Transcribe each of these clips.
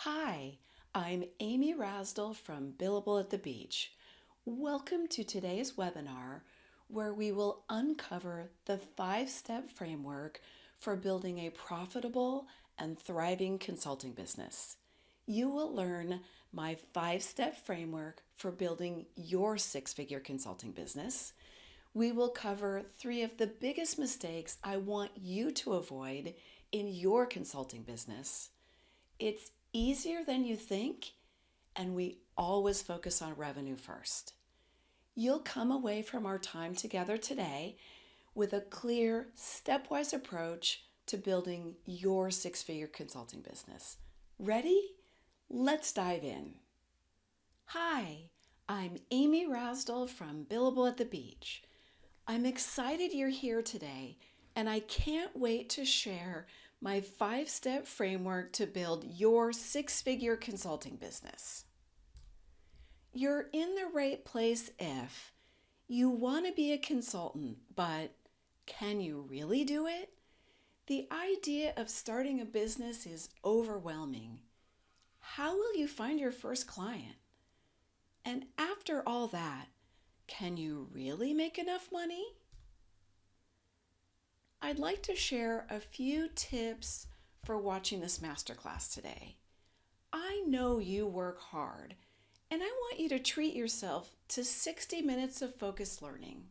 Hi, I'm Amy Rasdell from Billable at the Beach. Welcome to today's webinar where we will uncover the 5-step framework for building a profitable and thriving consulting business. You will learn my 5-step framework for building your 6-figure consulting business. We will cover 3 of the biggest mistakes I want you to avoid in your consulting business. It's easier than you think, and we always focus on revenue first. You'll come away from our time together today with a clear, stepwise approach to building your 6-figure consulting business. Ready? Let's dive in. Hi, I'm Amy Rasdell from Billable at the Beach. I'm excited you're here today, and I can't wait to share my 5-step framework to build your 6-figure consulting business. You're in the right place if you want to be a consultant, but can you really do it? The idea of starting a business is overwhelming. How will you find your first client? And after all that, can you really make enough money? I'd like to share a few tips for watching this masterclass today. I know you work hard, and I want you to treat yourself to 60 minutes of focused learning.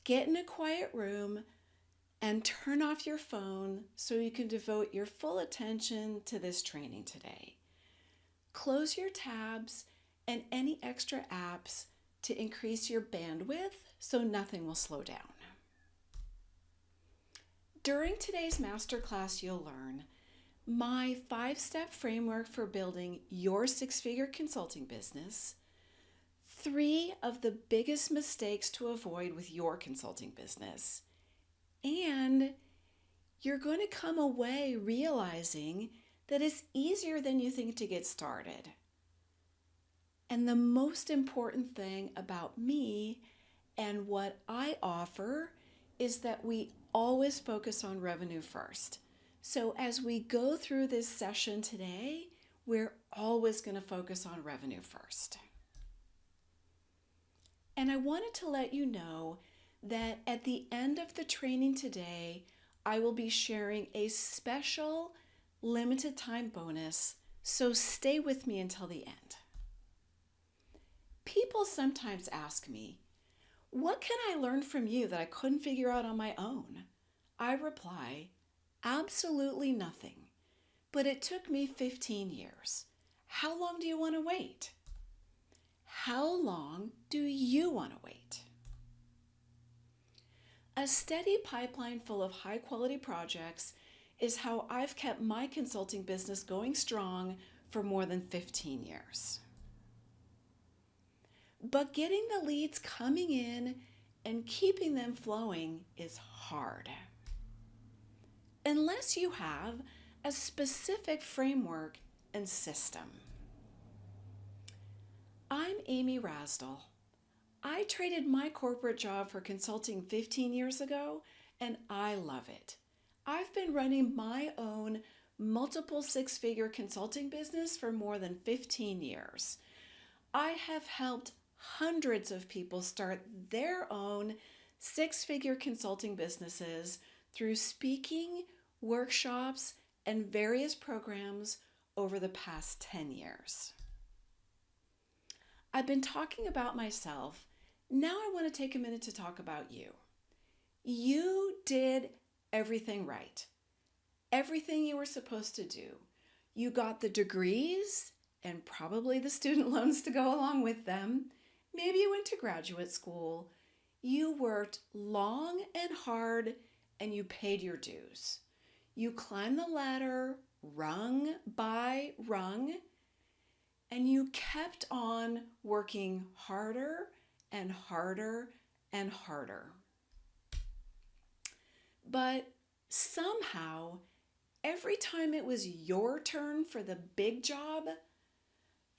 Get in a quiet room and turn off your phone so you can devote your full attention to this training today. Close your tabs and any extra apps to increase your bandwidth so nothing will slow down. During today's masterclass, you'll learn my 5-step framework for building your 6-figure consulting business, 3 of the biggest mistakes to avoid with your consulting business, and you're going to come away realizing that it's easier than you think to get started. And the most important thing about me and what I offer is that we always focus on revenue first. So as we go through this session today, we're always going to focus on revenue first. And I wanted to let you know that at the end of the training today, I will be sharing a special limited time bonus, so stay with me until the end. People sometimes ask me, what can I learn from you that I couldn't figure out on my own? I reply, absolutely nothing. But it took me 15 years. How long do you want to wait? How long do you want to wait? A steady pipeline full of high-quality projects is how I've kept my consulting business going strong for more than 15 years. But getting the leads coming in and keeping them flowing is hard. Unless you have a specific framework and system. I'm Amy Rasdell. I traded my corporate job for consulting 15 years ago, and I love it. I've been running my own multiple 6-figure consulting business for more than 15 years. I have helped hundreds of people start their own 6-figure consulting businesses through speaking, workshops, and various programs over the past 10 years. I've been talking about myself. Now I want to take a minute to talk about you. You did everything right. Everything you were supposed to do. You got the degrees and probably the student loans to go along with them. Maybe you went to graduate school. You worked long and hard and you paid your dues. You climbed the ladder rung by rung and you kept on working harder and harder and harder. But somehow, every time it was your turn for the big job,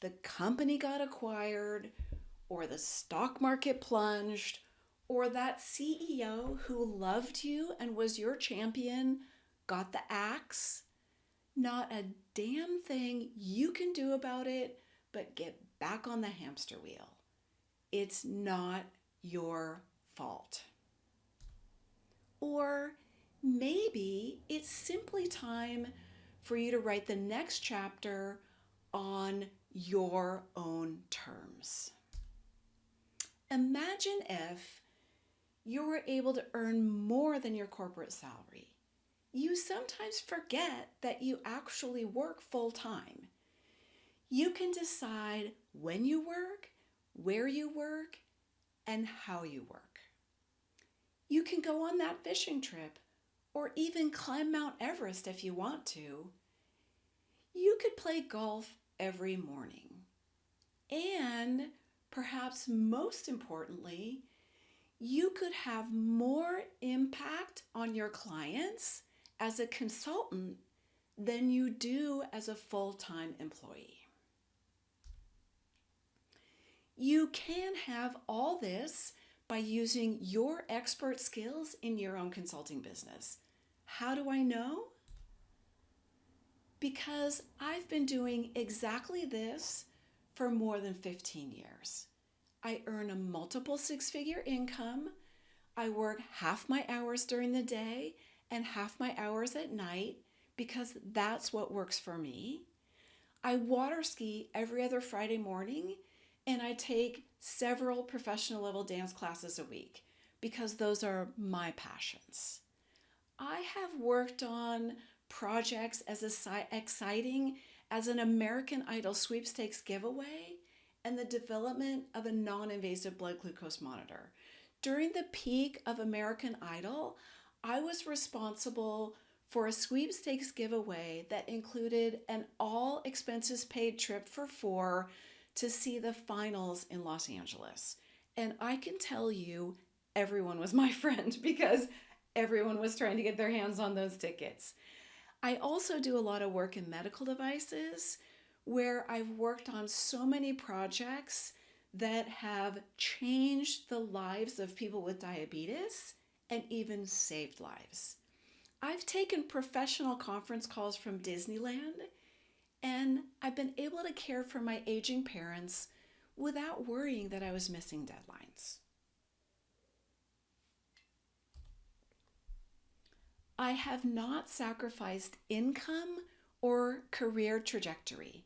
the company got acquired, or the stock market plunged, or that CEO who loved you and was your champion got the axe. Not a damn thing you can do about it but get back on the hamster wheel. It's not your fault. Or maybe it's simply time for you to write the next chapter on your own terms. Imagine if you were able to earn more than your corporate salary. You sometimes forget that you actually work full time. You can decide when you work, where you work, and how you work. You can go on that fishing trip or even climb Mount Everest if you want to. You could play golf every morning. And perhaps most importantly, you could have more impact on your clients as a consultant than you do as a full-time employee. You can have all this by using your expert skills in your own consulting business. How do I know? Because I've been doing exactly this for more than 15 years. I earn a multiple six-figure income. I work half my hours during the day and half my hours at night because that's what works for me. I water ski every other Friday morning, and I take several professional level dance classes a week because those are my passions. I have worked on projects as exciting as an American Idol sweepstakes giveaway and the development of a non-invasive blood glucose monitor. During the peak of American Idol, I was responsible for a sweepstakes giveaway that included an all expenses paid trip for four to see the finals in Los Angeles. And I can tell you, everyone was my friend because everyone was trying to get their hands on those tickets. I also do a lot of work in medical devices where I've worked on so many projects that have changed the lives of people with diabetes and even saved lives. I've taken professional conference calls from Disneyland, and I've been able to care for my aging parents without worrying that I was missing deadlines. I have not sacrificed income or career trajectory.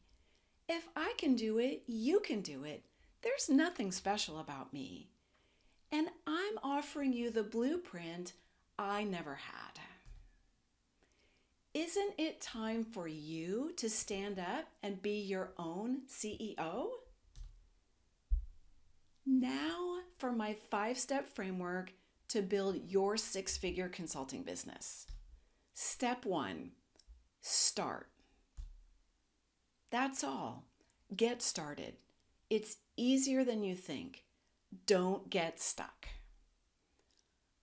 If I can do it, you can do it. There's nothing special about me. And I'm offering you the blueprint I never had. Isn't it time for you to stand up and be your own CEO? Now for my 5-step framework to build your 6-figure consulting business. Step 1, start. That's all. Get started. It's easier than you think. Don't get stuck.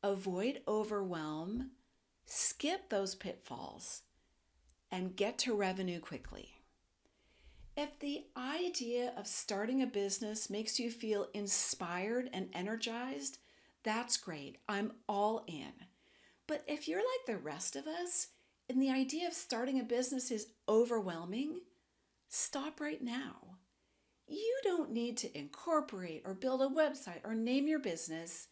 Avoid overwhelm, skip those pitfalls, and get to revenue quickly. If the idea of starting a business makes you feel inspired and energized, that's great. I'm all in. But if you're like the rest of us and the idea of starting a business is overwhelming, stop right now. You don't need to incorporate or build a website or name your business.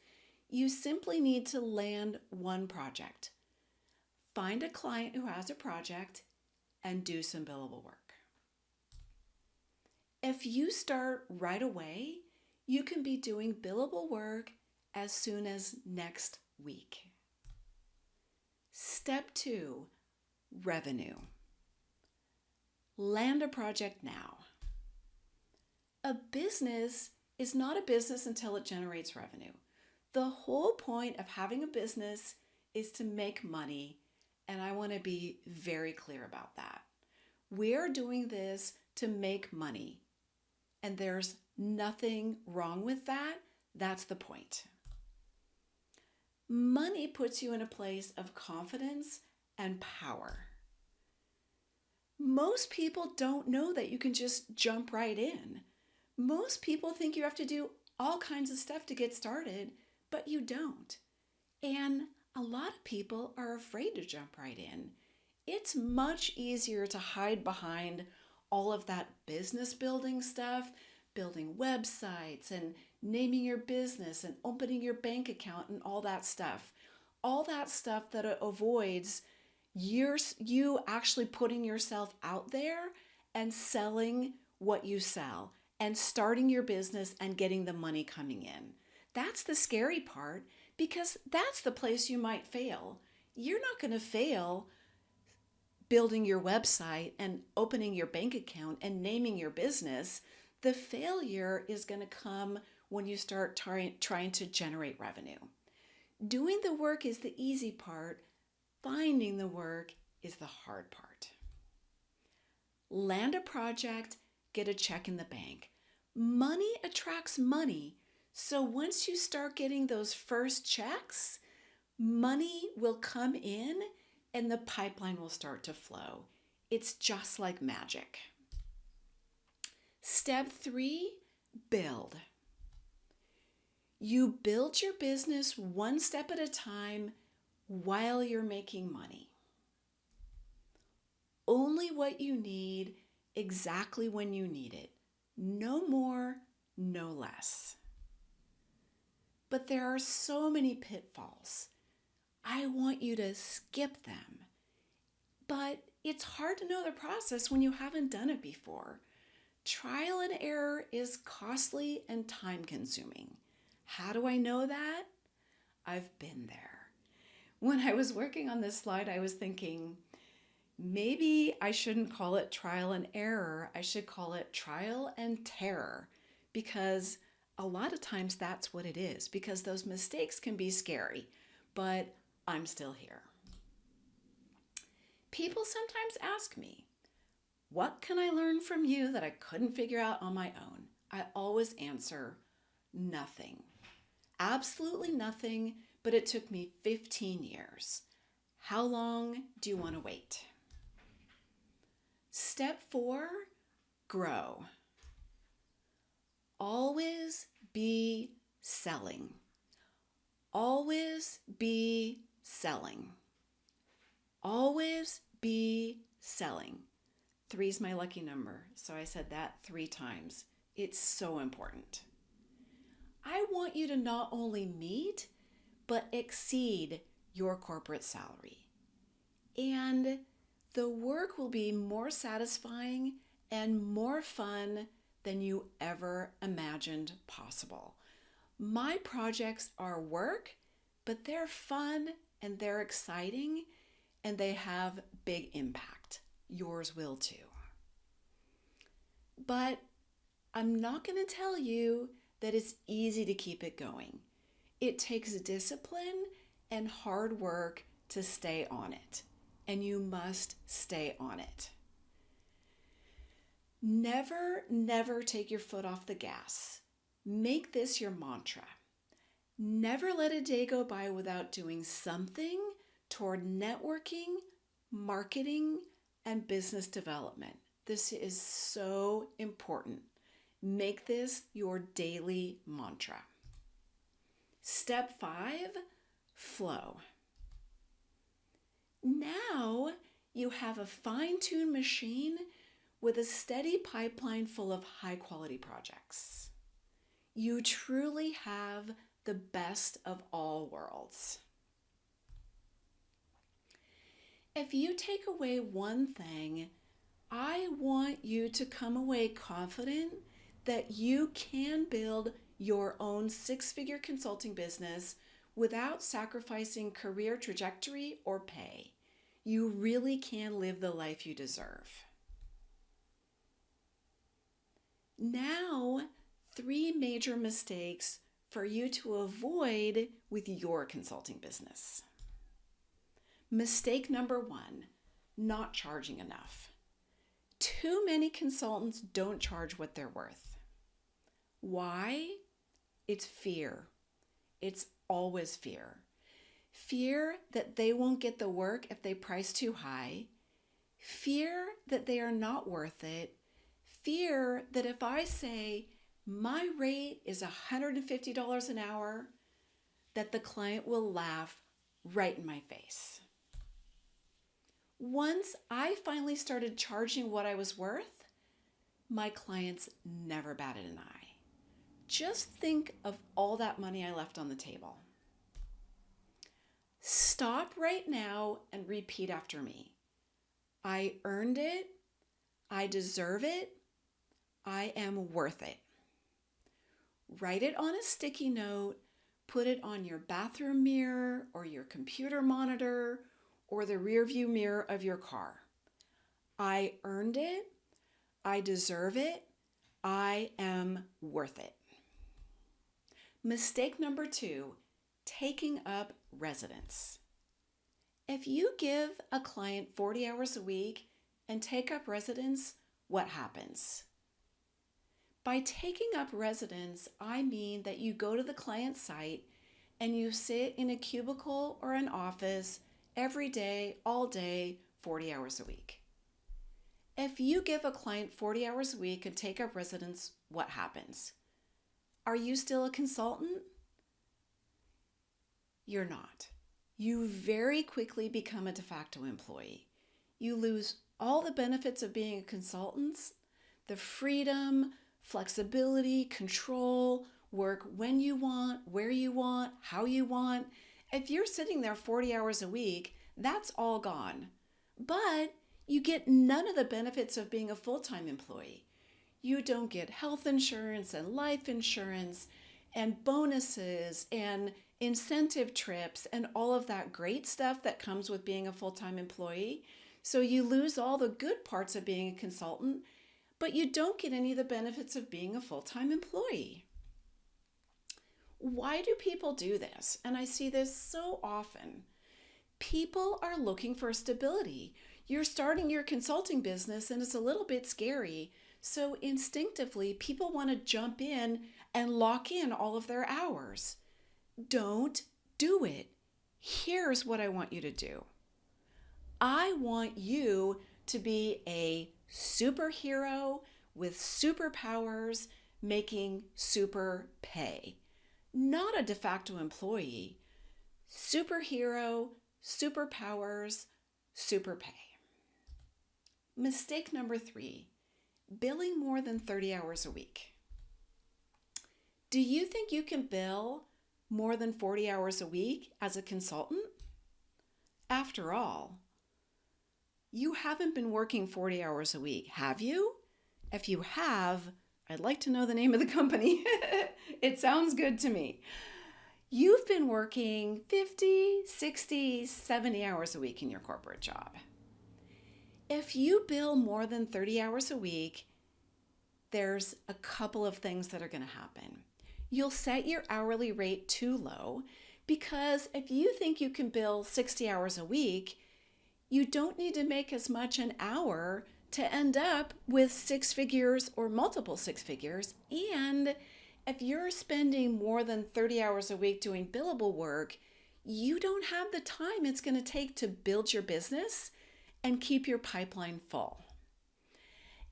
You simply need to land one project. Find a client who has a project and do some billable work. If you start right away, you can be doing billable work as soon as next week. Step 2, revenue. Land a project now. A business is not a business until it generates revenue. The whole point of having a business is to make money, and I want to be very clear about that. We're doing this to make money, and there's nothing wrong with that. That's the point. Money puts you in a place of confidence and power. Most people don't know that you can just jump right in. Most people think you have to do all kinds of stuff to get started, but you don't. And a lot of people are afraid to jump right in. It's much easier to hide behind all of that business building stuff, building websites and naming your business and opening your bank account and all that stuff. All that stuff that avoids you actually putting yourself out there and selling what you sell and starting your business and getting the money coming in. That's the scary part because that's the place you might fail. You're not going to fail building your website and opening your bank account and naming your business. The failure is going to come when you start trying to generate revenue. Doing the work is the easy part. Finding the work is the hard part. Land a project, get a check in the bank. Money attracts money. So once you start getting those first checks, money will come in and the pipeline will start to flow. It's just like magic. Step 3, build. You build your business one step at a time while you're making money. Only what you need, exactly when you need it. No more, no less. But there are so many pitfalls. I want you to skip them. But it's hard to know the process when you haven't done it before. Trial and error is costly and time consuming. How do I know that? I've been there. When I was working on this slide, I was thinking, maybe I shouldn't call it trial and error. I should call it trial and terror, because a lot of times that's what it is, because those mistakes can be scary, but I'm still here. People sometimes ask me, what can I learn from you that I couldn't figure out on my own? I always answer, nothing. Absolutely nothing, but it took me 15 years. How long do you want to wait? Step 4, grow. Always be selling. Always be selling. Always be selling. 3 is my lucky number, so I said that 3 times. It's so important. I want you to not only meet, but exceed your corporate salary. And the work will be more satisfying and more fun than you ever imagined possible. My projects are work, but they're fun and they're exciting and they have big impact. Yours will too. But I'm not going to tell you that it's easy to keep it going. It takes discipline and hard work to stay on it, and you must stay on it. Never, never take your foot off the gas. Make this your mantra. Never let a day go by without doing something toward networking, marketing, and business development. This is so important. Make this your daily mantra. Step 5, flow. Now you have a fine-tuned machine with a steady pipeline full of high-quality projects. You truly have the best of all worlds. If you take away one thing, I want you to come away confident that you can build your own 6-figure consulting business without sacrificing career trajectory or pay. You really can live the life you deserve. Now, 3 major mistakes for you to avoid with your consulting business. Mistake number 1, not charging enough. Too many consultants don't charge what they're worth. Why? It's fear. It's always fear. Fear that they won't get the work if they price too high. Fear that they are not worth it. Fear that if I say my rate is $150 an hour, that the client will laugh right in my face. Once I finally started charging what I was worth, my clients never batted an eye. Just think of all that money I left on the table. Stop right now and repeat after me. I earned it. I deserve it. I am worth it. Write it on a sticky note. Put it on your bathroom mirror or your computer monitor or the rearview mirror of your car. I earned it. I deserve it. I am worth it. Mistake number 2, taking up residence. If you give a client 40 hours a week and take up residence, what happens? By taking up residence, I mean that you go to the client site and you sit in a cubicle or an office every day, all day, 40 hours a week. If you give a client 40 hours a week and take up residence, what happens? Are you still a consultant? You're not. You very quickly become a de facto employee. You lose all the benefits of being a consultant, the freedom, flexibility, control, work when you want, where you want, how you want. If you're sitting there 40 hours a week, that's all gone. But you get none of the benefits of being a full-time employee. You don't get health insurance and life insurance and bonuses and incentive trips and all of that great stuff that comes with being a full-time employee. So you lose all the good parts of being a consultant, but you don't get any of the benefits of being a full-time employee. Why do people do this? And I see this so often. People are looking for stability. You're starting your consulting business and it's a little bit scary. So instinctively, people want to jump in and lock in all of their hours. Don't do it. Here's what I want you to do. I want you to be a superhero with superpowers making super pay. Not a de facto employee. Superhero, superpowers, super pay. Mistake number 3, billing more than 30 hours a week. Do you think you can bill more than 40 hours a week as a consultant? After all, you haven't been working 40 hours a week, have you? If you have, I'd like to know the name of the company. It sounds good to me. You've been working 50, 60, 70 hours a week in your corporate job. If you bill more than 30 hours a week, there's a couple of things that are going to happen. You'll set your hourly rate too low because if you think you can bill 60 hours a week, you don't need to make as much an hour to end up with 6 figures or multiple 6 figures. And if you're spending more than 30 hours a week doing billable work, you don't have the time it's going to take to build your business and keep your pipeline full.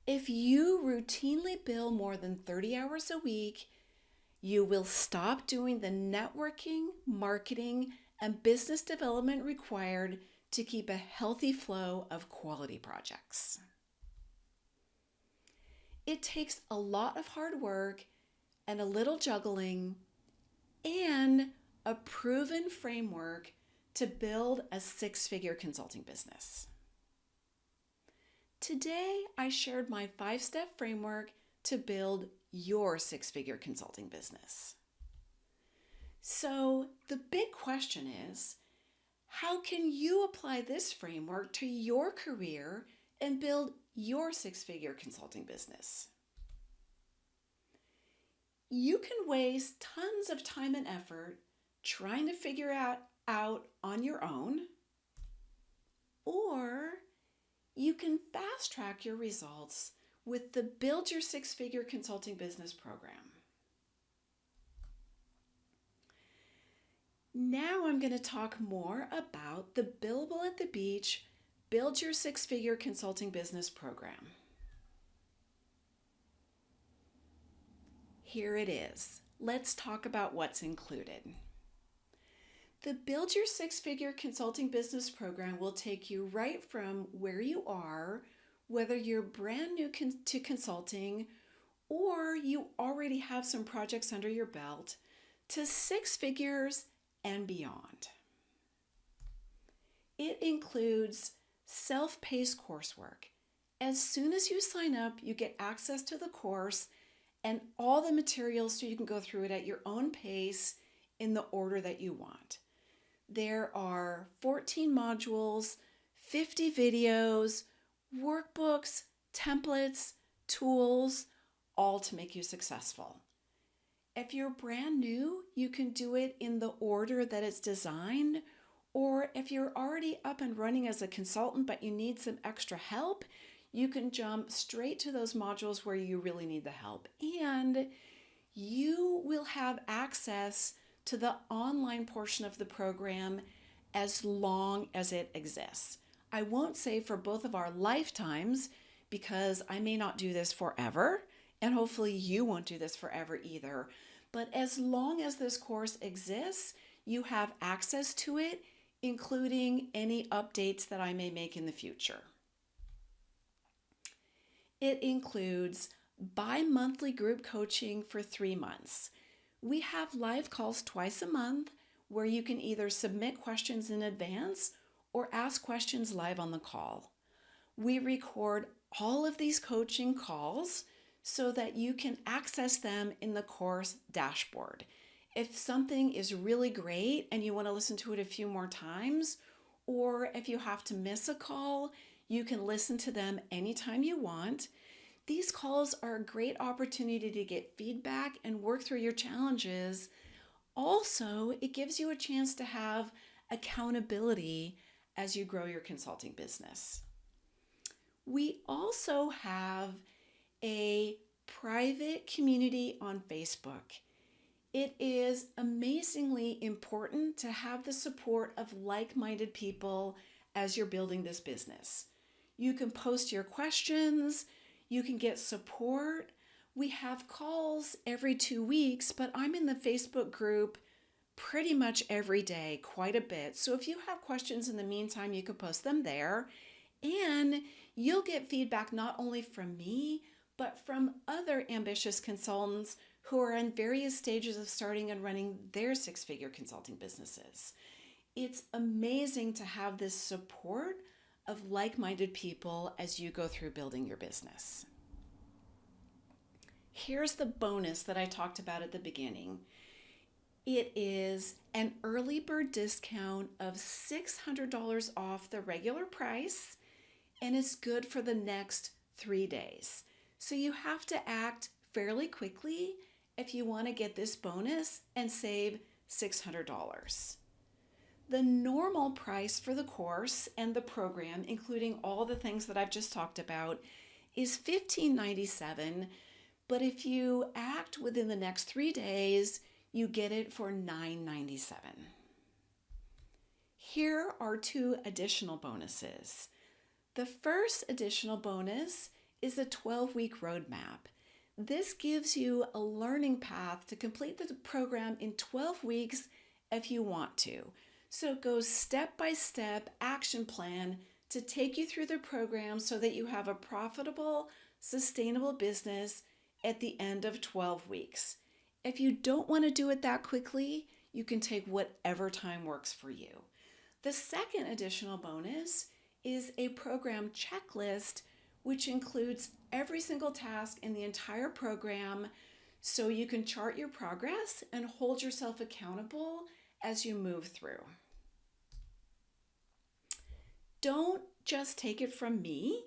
If you routinely bill more than 30 hours a week, you will stop doing the networking, marketing, and business development required to keep a healthy flow of quality projects. It takes a lot of hard work and a little juggling and a proven framework to build a 6-figure consulting business. Today, I shared my 5-step framework to build your 6-figure consulting business. So the big question is, how can you apply this framework to your career and build your 6-figure consulting business? You can waste tons of time and effort trying to figure out on your own, or you can fast track your results with the Build Your 6-Figure Consulting Business program. Now I'm going to talk more about the Billable at the Beach Build Your 6-Figure Consulting Business program. Here it is. Let's talk about what's included. The Build Your Six-Figure Consulting Business program will take you right from where you are, whether you're brand new to consulting or you already have some projects under your belt, to six figures and beyond. It includes self-paced coursework. As soon as you sign up, you get access to the course and all the materials so you can go through it at your own pace in the order that you want. There are 14 modules, 50 videos, workbooks, templates, tools, all to make you successful. If you're brand new, you can do it in the order that it's designed, or if you're already up and running as a consultant but you need some extra help, you can jump straight to those modules where you really need the help. And you will have access to the online portion of the program as long as it exists. I won't say for both of our lifetimes because I may not do this forever, and hopefully you won't do this forever either. But as long as this course exists, you have access to it, including any updates that I may make in the future. It includes bi-monthly group coaching for 3 months. We have live calls twice a month where you can either submit questions in advance or ask questions live on the call. We record all of these coaching calls so that you can access them in the course dashboard. If something is really great and you want to listen to it a few more times, or if you have to miss a call, you can listen to them anytime you want. These calls are a great opportunity to get feedback and work through your challenges. Also, it gives you a chance to have accountability as you grow your consulting business. We also have a private community on Facebook. It is amazingly important to have the support of like-minded people as you're building this business. You can post your questions, you can get support. We have calls every 2 weeks, but I'm in the Facebook group pretty much every day, quite a bit. So if you have questions in the meantime, you can post them there. And you'll get feedback not only from me, but from other ambitious consultants who are in various stages of starting and running their six-figure consulting businesses. It's amazing to have this support of like-minded people as you go through building your business. Here's the bonus that I talked about at the beginning. It is an early bird discount of $600 off the regular price, and it's good for the next 3 days. So you have to act fairly quickly if you want to get this bonus and save $600. The normal price for the course and the program, including all the things that I've just talked about, is $15.97, but if you act within the next 3 days, you get it for $9.97. Here are 2 additional bonuses. The first additional bonus is a 12-week roadmap. This gives you a learning path to complete the program in 12 weeks if you want to. So it goes step-by-step action plan to take you through the program so that you have a profitable, sustainable business at the end of 12 weeks. If you don't want to do it that quickly, you can take whatever time works for you. The second additional bonus is a program checklist, which includes every single task in the entire program so you can chart your progress and hold yourself accountable as you move through. Don't just take it from me,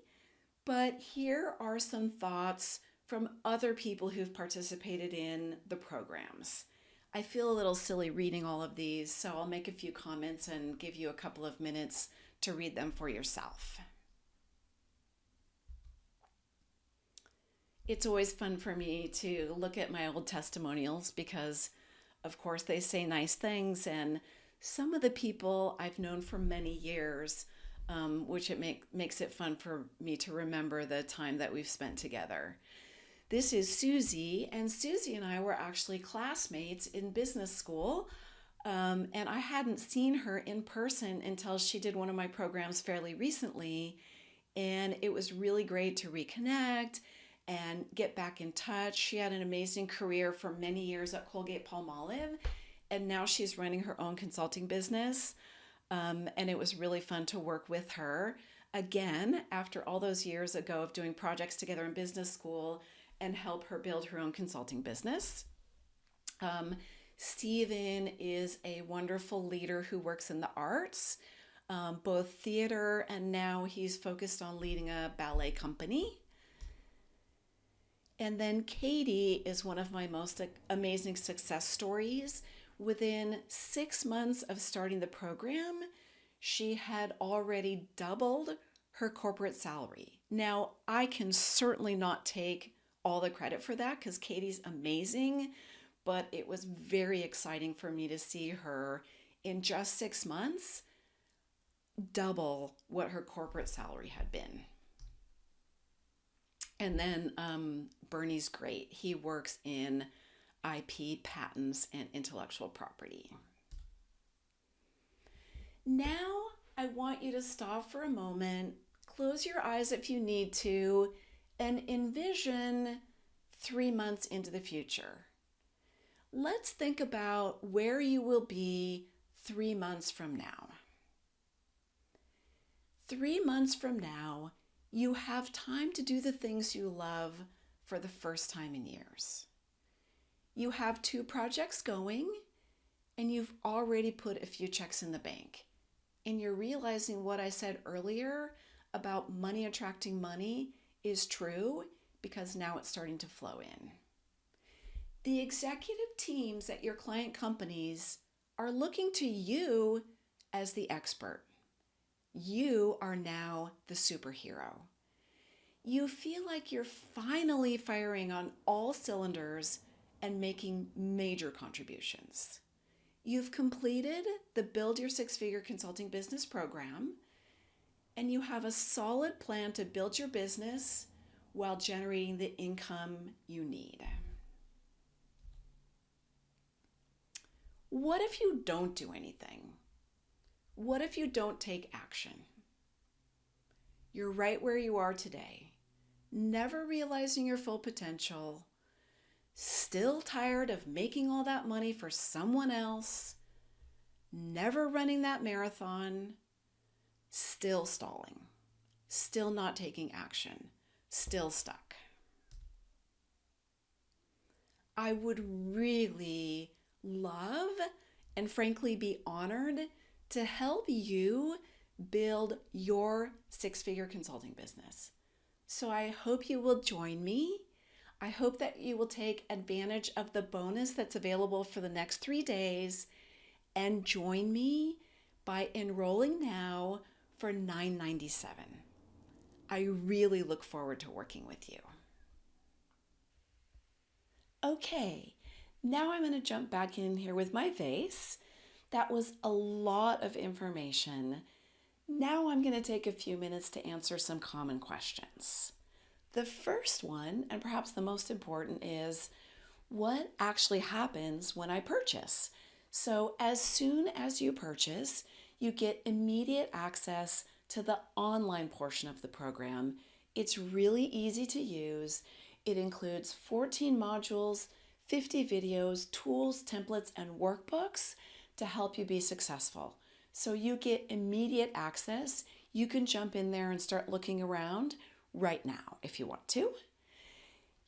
but here are some thoughts from other people who've participated in the programs. I feel a little silly reading all of these, so I'll make a few comments and give you a couple of minutes to read them for yourself. It's always fun for me to look at my old testimonials because, of course, they say nice things, and some of the people I've known for many years, which makes it fun for me to remember the time that we've spent together. This is Susie, and Susie and I were actually classmates in business school. And I hadn't seen her in person until she did one of my programs fairly recently. And it was really great to reconnect and get back in touch. She had an amazing career for many years at Colgate Palmolive, and now she's running her own consulting business. And it was really fun to work with her again after all those years ago of doing projects together in business school and help her build her own consulting business. Stephen is a wonderful leader who works in the arts, both theater, and now he's focused on leading a ballet company. And then Katie is one of my most amazing success stories. Within 6 months of starting the program, she had already doubled her corporate salary. Now, I can certainly not take all the credit for that because Katie's amazing, but it was very exciting for me to see her in just 6 months double what her corporate salary had been. And then Bernie's great. He works in IP, patents, and intellectual property. Now, I want you to stop for a moment, close your eyes if you need to, and envision 3 months into the future. Let's think about where you will be 3 months from now. 3 months from now, you have time to do the things you love for the first time in years. You have 2 projects going, and you've already put a few checks in the bank. And you're realizing what I said earlier about money attracting money is true because now it's starting to flow in. The executive teams at your client companies are looking to you as the expert. You are now the superhero. You feel like you're finally firing on all cylinders and making major contributions. You've completed the Build Your Six-Figure Consulting Business program, and you have a solid plan to build your business while generating the income you need. What if you don't do anything? What if you don't take action? You're right where you are today, never realizing your full potential, still tired of making all that money for someone else, never running that marathon, still stalling, still not taking action, still stuck. I would really love and frankly be honored to help you build your 6-figure consulting business. So I hope you will join me. I hope that you will take advantage of the bonus that's available for the next 3 days and join me by enrolling now for $9.97. I really look forward to working with you. Okay, now I'm going to jump back in here with my vase. That was a lot of information. Now I'm going to take a few minutes to answer some common questions. The first one, and perhaps the most important, is what actually happens when I purchase? So as soon as you purchase, you get immediate access to the online portion of the program. It's really easy to use. It includes 14 modules, 50 videos, tools, templates, and workbooks to help you be successful. So you get immediate access. You can jump in there and start looking around right now if you want to.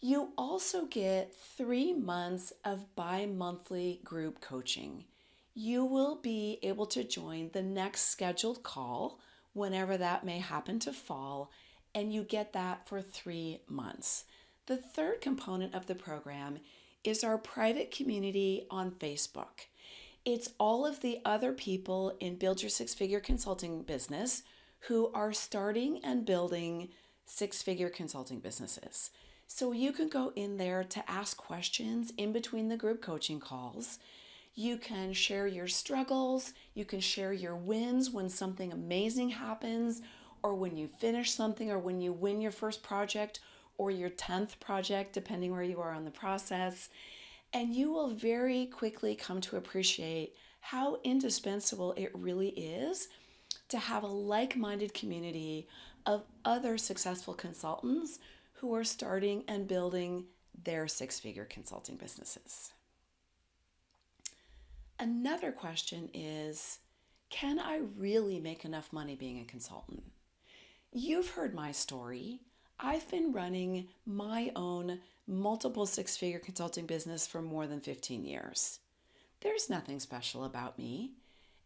You also get 3 months of bi-monthly group coaching. You will be able to join the next scheduled call whenever that may happen to fall, and you get that for 3 months. The third component of the program is our private community on Facebook. It's all of the other people in Build Your Six-Figure Consulting business who are starting and building 6-figure consulting businesses. So you can go in there to ask questions in between the group coaching calls. You can share your struggles. You can share your wins when something amazing happens, or when you finish something, or when you win your first project or your 10th project, depending where you are on the process. And you will very quickly come to appreciate how indispensable it really is to have a like-minded community of other successful consultants who are starting and building their six-figure consulting businesses. Another question is, can I really make enough money being a consultant? You've heard my story. I've been running my own multiple six-figure consulting business for more than 15 years. There's nothing special about me.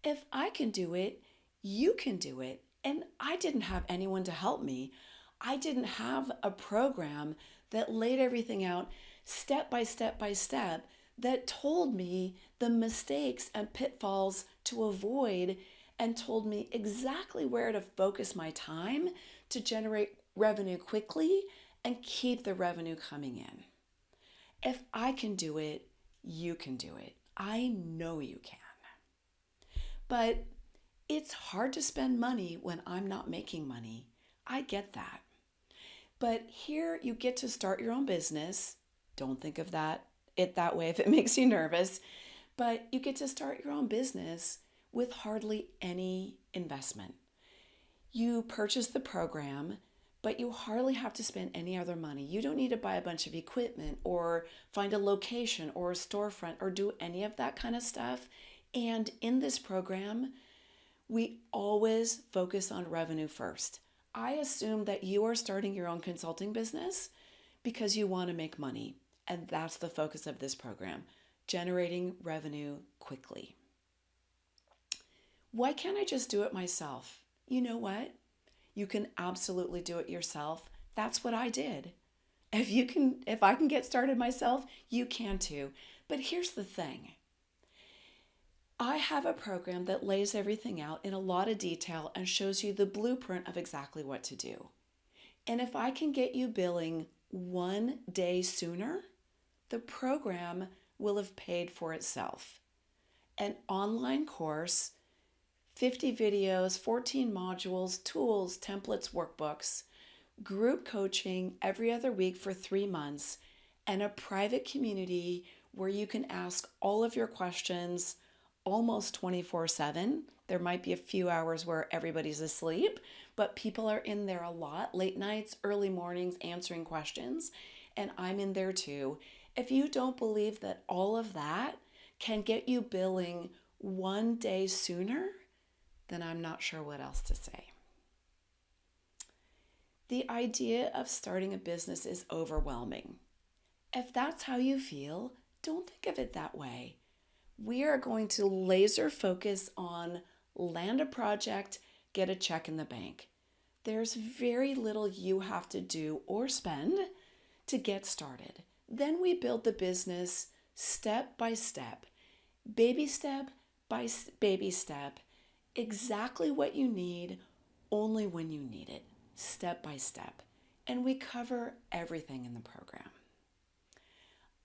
If I can do it, you can do it. And I didn't have anyone to help me. I didn't have a program that laid everything out step by step by step that told me the mistakes and pitfalls to avoid and told me exactly where to focus my time to generate revenue quickly and keep the revenue coming in. If I can do it, you can do it. I know you can. But it's hard to spend money when I'm not making money. I get that. But here you get to start your own business. Don't think of it that way if it makes you nervous. But you get to start your own business with hardly any investment. You purchase the program, but you hardly have to spend any other money. You don't need to buy a bunch of equipment or find a location or a storefront or do any of that kind of stuff. And in this program, we always focus on revenue first. I assume that you are starting your own consulting business because you want to make money. And that's the focus of this program, generating revenue quickly. Why can't I just do it myself? You know what? You can absolutely do it yourself. That's what I did. If I can get started myself, you can too. But here's the thing. I have a program that lays everything out in a lot of detail and shows you the blueprint of exactly what to do. And if I can get you billing 1 day sooner, the program will have paid for itself. An online course, 50 videos, 14 modules, tools, templates, workbooks, group coaching every other week for 3 months, and a private community where you can ask all of your questions almost 24/7. There might be a few hours where everybody's asleep, but people are in there a lot, late nights, early mornings, answering questions, and I'm in there too. If you don't believe that all of that can get you billing 1 day sooner, then I'm not sure what else to say. The idea of starting a business is overwhelming. If that's how you feel, don't think of it that way. We are going to laser focus on land a project, get a check in the bank. There's very little you have to do or spend to get started. Then we build the business step by step, baby step by baby step, exactly what you need, only when you need it, step by step. And we cover everything in the program.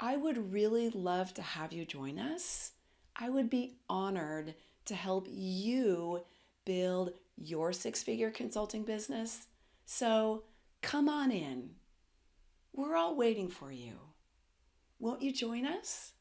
I would really love to have you join us. I would be honored to help you build your six-figure consulting business. So come on in. We're all waiting for you. Won't you join us?